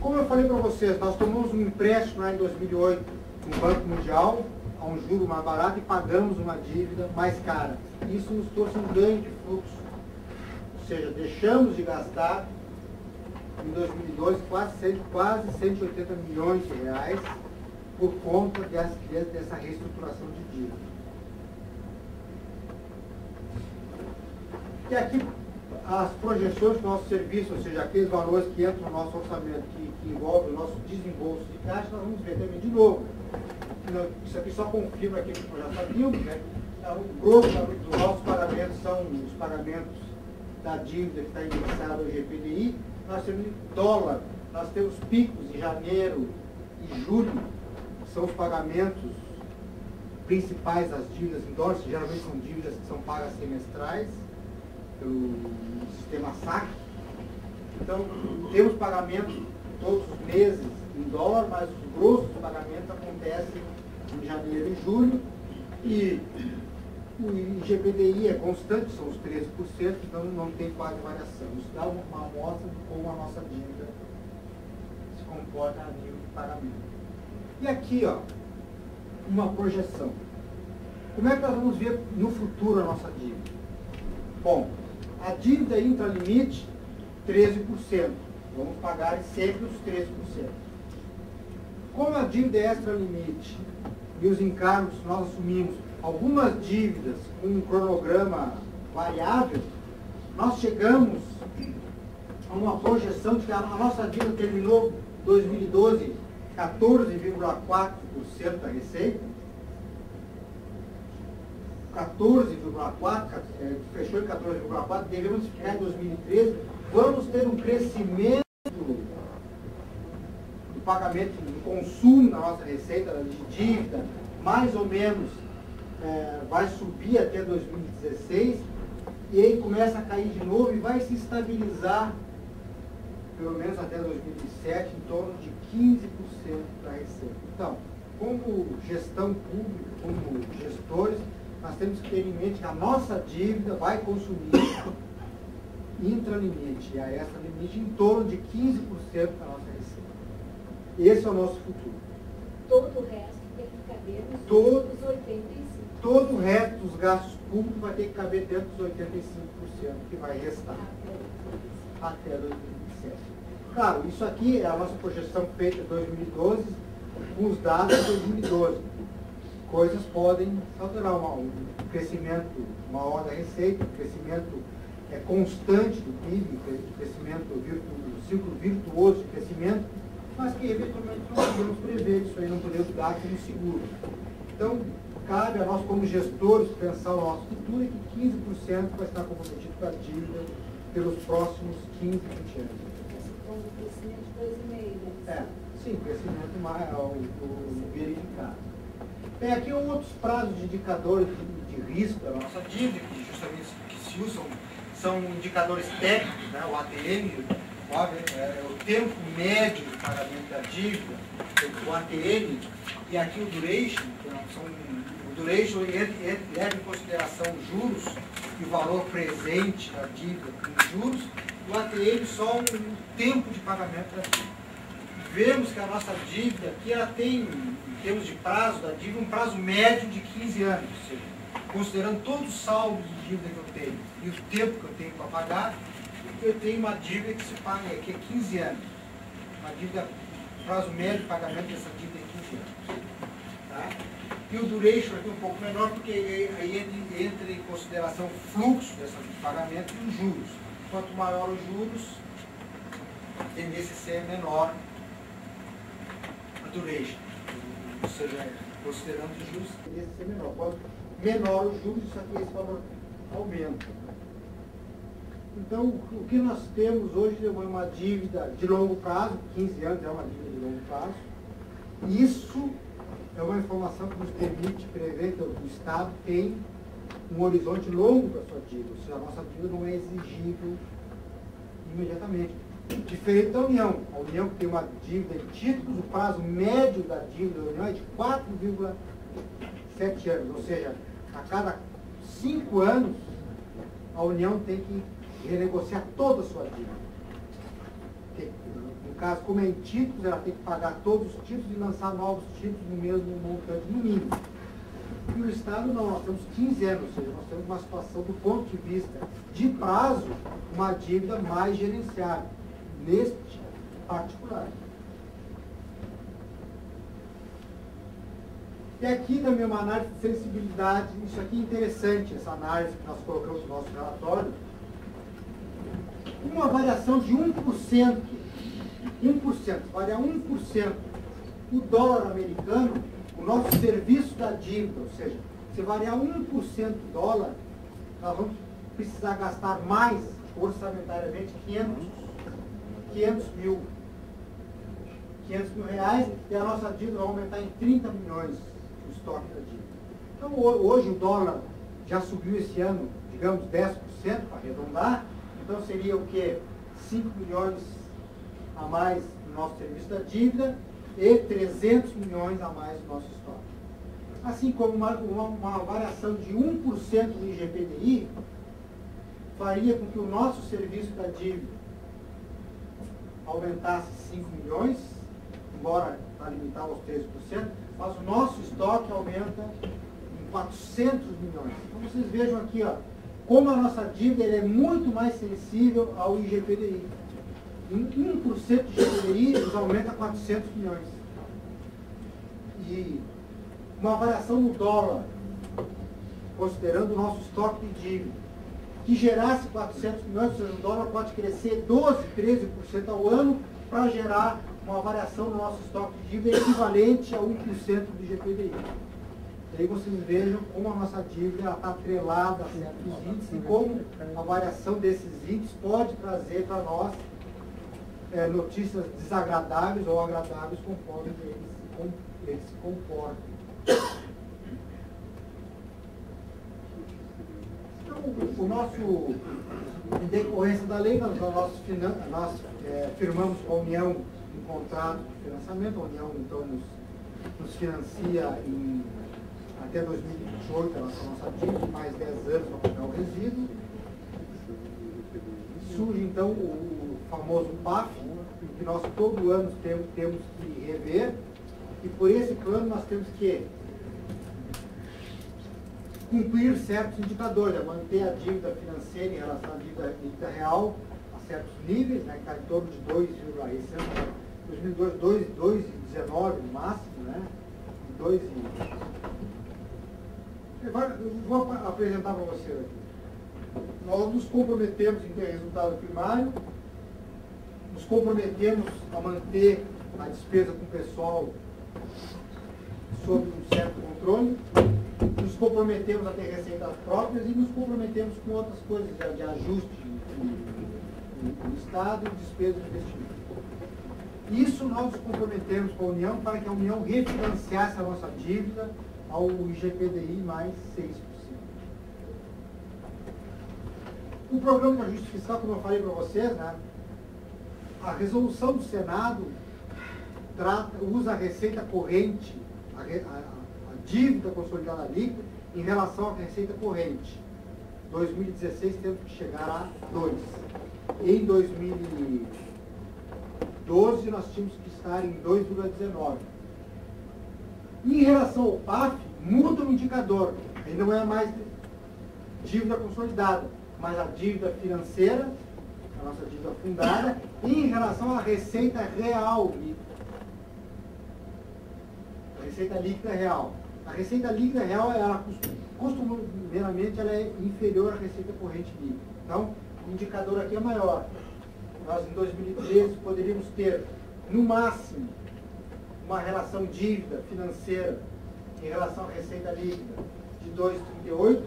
Como eu falei para vocês, nós tomamos um empréstimo lá em 2008 no Banco Mundial, a um juro mais barato, e pagamos uma dívida mais cara. Isso nos trouxe um ganho de fluxo. Ou seja, deixamos de gastar em 2012 quase 180 milhões de reais por conta dessa reestruturação de dívida. E aqui as projeções do nosso serviço, ou seja, aqueles valores que entram no nosso orçamento, que envolvem o nosso desembolso de caixa, nós vamos ver também de novo. Isso aqui só confirma aquilo que nós já sabíamos, né? O grosso dos nossos pagamentos são os pagamentos da dívida que está indexada ao IGPDI. Nós temos dólar, nós temos picos em janeiro e julho, que são os pagamentos principais das dívidas em dólares, que geralmente são dívidas que são pagas semestrais pelo sistema SAC. Então, temos pagamentos todos os meses em dólar, mas os grossos pagamentos acontecem em janeiro e julho, e o IGPDI é constante, são os 13%, então não tem quase variação. Isso dá uma amostra de como a nossa dívida se comporta a nível de pagamento. E aqui, ó, uma projeção. Como é que nós vamos ver no futuro a nossa dívida? Bom, a dívida intralimite, 13%. Vamos pagar sempre os 13%. Como a dívida é extra-limite e os encargos que nós assumimos, algumas dívidas com um cronograma variável, nós chegamos a uma projeção de que a nossa dívida terminou 2012 14,4% da receita, 14,4%, fechou em 14,4%, devemos ficar em 2013, vamos ter um crescimento do pagamento, do consumo da nossa receita, de dívida, mais ou menos vai subir até 2016, e aí começa a cair de novo e vai se estabilizar, pelo menos até 2007, em torno de 15% da receita. Então, como gestão pública, como gestores, nós temos que ter em mente que a nossa dívida vai consumir intralimite e a extralimite em torno de 15% da nossa receita. Esse é o nosso futuro. Todo o resto tem que caber nos Todo- outros 85%. Todo o resto dos gastos públicos vai ter que caber dentro dos 85% que vai restar até 2017. Claro, isso aqui é a nossa projeção feita em 2012, com os dados de 2012. Coisas podem alterar, um crescimento maior da receita, um crescimento constante do PIB, um crescimento, um ciclo virtuoso de crescimento, mas que eventualmente não podemos prever, isso aí não podemos dar como seguro. Então, cabe a nós como gestores pensar o nosso futuro e que 15% vai estar comprometido com a dívida pelos próximos 15, 20 anos. Com um crescimento de 2,5%, né? Sim, crescimento maior, o verificado. Tem aqui outros prazos de indicadores de risco da nossa dívida, que justamente que se usam, são indicadores técnicos, né? O ATM, é o tempo médio de pagamento da dívida, o ATM, e aqui o duration, o duration leva em consideração os juros e o valor presente da dívida com juros, o ATM só um tempo de pagamento da dívida. Vemos que a nossa dívida aqui, ela tem, em termos de prazo da dívida, um prazo médio de 15 anos, ou seja, considerando todos os saldos de dívida que eu tenho e o tempo que eu tenho para pagar, eu tenho uma dívida que se paga aqui é 15 anos. Uma dívida, o prazo médio de pagamento dessa dívida é 15 anos. Tá? E o duration aqui é um pouco menor, porque aí entra em consideração o fluxo dessa pagamento e os juros. Quanto maior os juros, a tendência é ser menor a duration. Ou seja, considerando os juros, a tendência é ser menor. Quanto menor os juros, isso aqui, esse valor aumenta. Então, o que nós temos hoje é uma dívida de longo prazo, 15 anos é uma dívida de longo prazo. Isso é uma informação que nos permite prever que o Estado tem um horizonte longo para a sua dívida, ou seja, a nossa dívida não é exigível imediatamente. Diferente da União. A União que tem uma dívida em títulos, o prazo médio da dívida da União é de 4,7 anos, ou seja, a cada 5 anos a União tem que renegociar toda a sua dívida. No caso, como é em títulos, ela tem que pagar todos os títulos e lançar novos títulos no mesmo montante, no mínimo. E o Estado não, nós temos 15 anos, ou seja, nós temos uma situação do ponto de vista de prazo, uma dívida mais gerenciável, neste particular. E aqui também uma análise de sensibilidade, isso aqui é interessante, essa análise que nós colocamos no nosso relatório. Uma variação de 1%, variar 1% o dólar americano, o nosso serviço da dívida, ou seja, se variar 1% do dólar, nós vamos precisar gastar mais, orçamentariamente, 500 mil reais, e a nossa dívida vai aumentar em 30 milhões o estoque da dívida. Então, hoje o dólar já subiu esse ano, digamos, 10%, para arredondar, então seria o quê? 5 milhões a mais no nosso serviço da dívida e 300 milhões a mais no nosso estoque. Assim como uma variação de 1% do IGPDI faria com que o nosso serviço da dívida aumentasse 5 milhões, embora para limitar aos 13%, mas o nosso estoque aumenta em 400 milhões. Então vocês vejam aqui, ó, como a nossa dívida é muito mais sensível ao IGPDI. em 1% de GPDI, nos aumenta 400 milhões. E uma variação no dólar, considerando o nosso estoque de dívida, que gerasse 400 milhões, ou seja, o dólar pode crescer 12%, 13% ao ano para gerar uma variação no nosso estoque de dívida equivalente a 1% do GPDI. E aí vocês vejam como a nossa dívida está atrelada a certos índices e como a variação desses índices pode trazer para nós notícias desagradáveis ou agradáveis conforme eles se comportam. Então, o nosso, em decorrência da lei, nós firmamos com a União um contrato de financiamento. A União, então, nos financia até 2028 a nossa dívida, mais 10 anos para pagar o resíduo. Surge, então, o famoso PAF, que nós todo ano temos que rever, e por esse plano nós temos que cumprir certos indicadores, manter a dívida financeira em relação à dívida real a certos níveis, né, que está em torno de 2,19 no máximo, né, Agora, eu vou apresentar para vocês aqui. Nós nos comprometemos em ter resultado primário, nos comprometemos a manter a despesa com o pessoal sob um certo controle, nos comprometemos a ter receitas próprias e nos comprometemos com outras coisas de ajuste no Estado e despesa de investimento. Isso nós nos comprometemos com a União para que a União refinanciasse a nossa dívida ao IGPDI mais 6%. O programa de ajuste fiscal, como eu falei para vocês, né, a resolução do Senado usa a receita corrente, a dívida consolidada líquida, em relação à receita corrente. 2016 temos que chegar a 2. Em 2012 nós tínhamos que estar em 2,19. Em relação ao PAF, muda o indicador. Ele não é mais dívida consolidada, mas a dívida financeira, a nossa dívida fundada, em relação à receita real líquida. A receita líquida real. A receita líquida real, ela costumeiramente, ela é inferior à receita corrente líquida. Então, o indicador aqui é maior. Nós, em 2013, poderíamos ter, no máximo, uma relação dívida financeira em relação à receita líquida de 2,38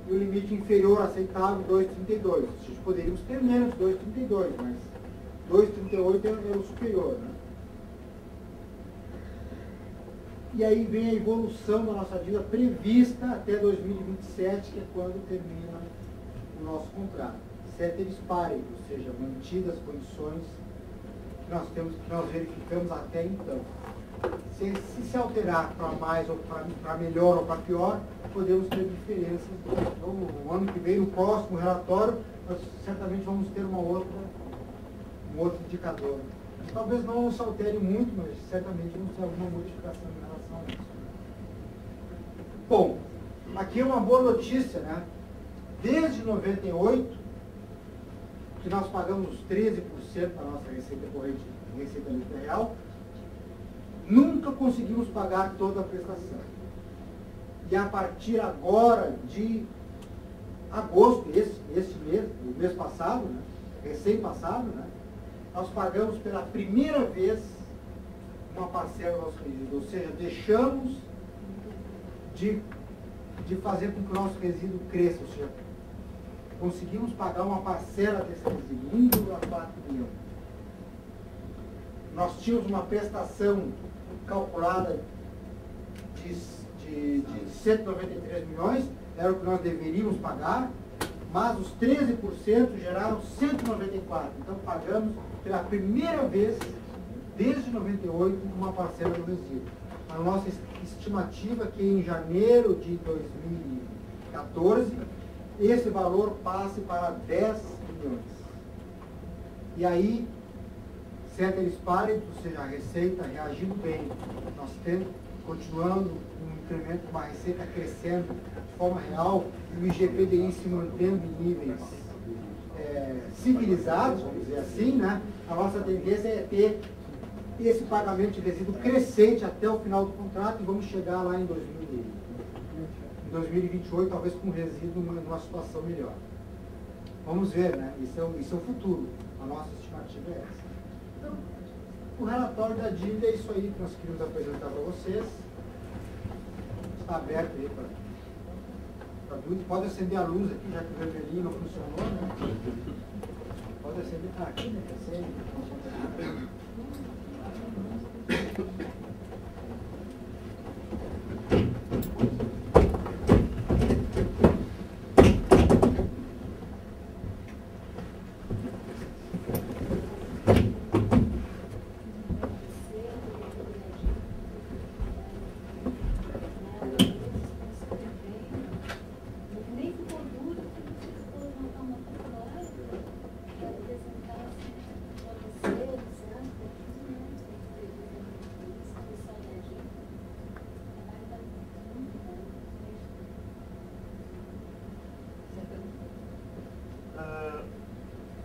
e o limite inferior aceitável 2,32. Ou seja, poderíamos ter menos 2,32, mas 2,38 é o superior, né? E aí vem a evolução da nossa dívida prevista até 2027, que é quando termina o nosso contrato. Ceteris paribus, ou seja, mantidas as condições que nós verificamos até então. Se alterar para mais ou para melhor ou para pior, podemos ter diferenças. Então, no ano que vem, no próximo relatório, nós certamente vamos ter um outro indicador. Talvez não se altere muito, mas certamente vamos ter alguma modificação em relação a isso. Bom, aqui é uma boa notícia, né? Desde 98, que nós pagamos 13% da nossa receita corrente, receita líquida real, nunca conseguimos pagar toda a prestação. E a partir agora de agosto, esse mês, o mês passado, né, recém-passado, né, nós pagamos pela primeira vez uma parcela do nosso resíduo. Ou seja, deixamos de fazer com que o nosso resíduo cresça. Ou seja, conseguimos pagar uma parcela desse resíduo, 1,4 milhão. Nós tínhamos uma prestação calculada de 193 milhões, era o que nós deveríamos pagar, mas os 13% geraram 194. Então pagamos pela primeira vez, desde 98, uma parcela do resíduo. A nossa estimativa é que em janeiro de 2014, esse valor passe para 10 milhões. E aí, ceteris paribus, ou seja, a receita reagindo bem, nós temos, continuando um incremento, uma receita crescendo de forma real, e o IGPDI se mantendo em níveis civilizados, vamos dizer assim, né, a nossa tendência é ter esse pagamento de resíduo crescente até o final do contrato e vamos chegar lá em 2028, talvez com resíduo numa situação melhor. Vamos ver, né? Isso é o futuro. A nossa estimativa é essa. Então, o relatório da dívida é isso aí que nós queríamos apresentar para vocês. Está aberto aí para dúvidas. Pode acender a luz aqui, já que o vermelhinho não funcionou, né? Pode acender. Ah, aqui, né? Acende. Nem ficou duro, porque ficou uma palavra, para apresentar para você,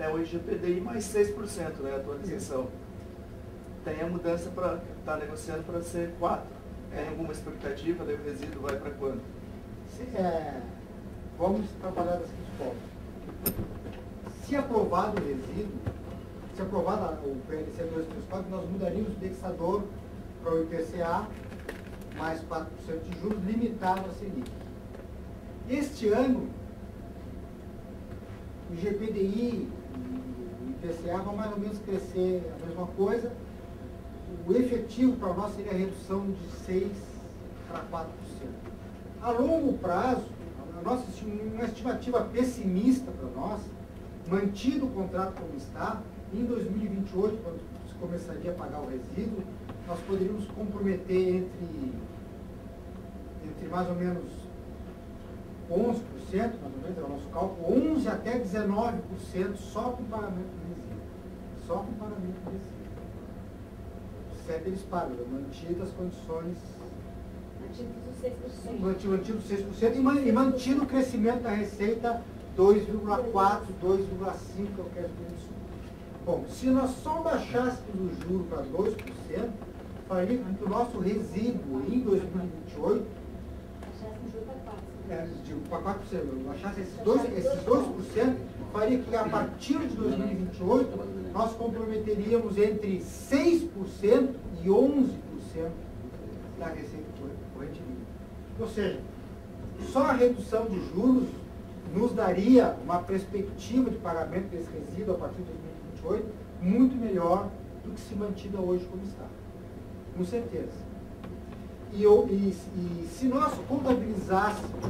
É o IGPDI mais 6%, né, a atualização. Tem a mudança para está negociando para ser 4%. Tem alguma expectativa? Daí o resíduo vai para quando? Vamos trabalhar da seguinte forma. Se aprovado o resíduo, se aprovado o PLC 234, nós mudaríamos o indexador para o IPCA mais 4% de juros, limitado a Selic. Este ano, o GPDI e o IPCA vão mais ou menos crescer a mesma coisa. O efetivo para nós seria a redução de 6% para 4%. A longo prazo, uma estimativa pessimista para nós, mantido o contrato como está, em 2028, quando se começaria a pagar o resíduo, nós poderíamos comprometer entre mais ou menos 11%, mais ou menos, é o nosso cálculo, 11% até 19% só com pagamento do resíduo. Só com pagamento do resíduo. Certo, eles pagam, mantidas as condições. Mantido 6% e mantido o crescimento da receita 2,4%, 2,5%, que eu quero dizer isso. Bom, se nós só baixássemos o juro para 2%, faria com que o nosso resíduo em 2028, digo, para 4%, baixasse esses 2%, faria que a partir de 2028 nós comprometeríamos entre 6% e 11% da receita corrente líquida. Ou seja, só a redução de juros nos daria uma perspectiva de pagamento desse resíduo a partir de 2028 muito melhor do que se mantida hoje como está. Com certeza. E se nós contabilizássemos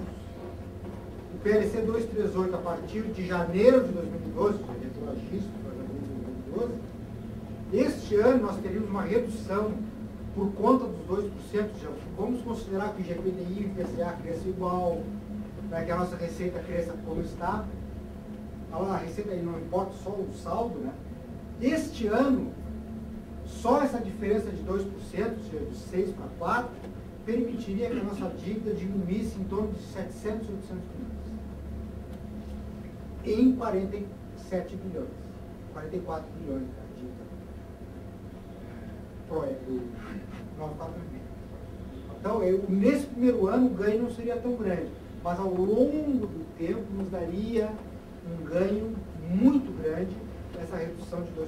o PLC 238 a partir de janeiro de 2012, registro para janeiro de 2012, este ano nós teríamos uma redução por conta dos 2%. Vamos considerar que o GPDI e o IPCA cresçam igual, né, que a nossa receita cresça como está. A receita aí não importa só o saldo, né? Este ano, só essa diferença de 2%, ou seja, de 6 para 4, permitiria que a nossa dívida diminuísse em torno de 700, 800 milhões. Em 47 bilhões. 44 bilhões da dívida do novo pagamento. Então, nesse primeiro ano, o ganho não seria tão grande, mas ao longo do tempo nos daria um ganho muito grande essa redução de 2%.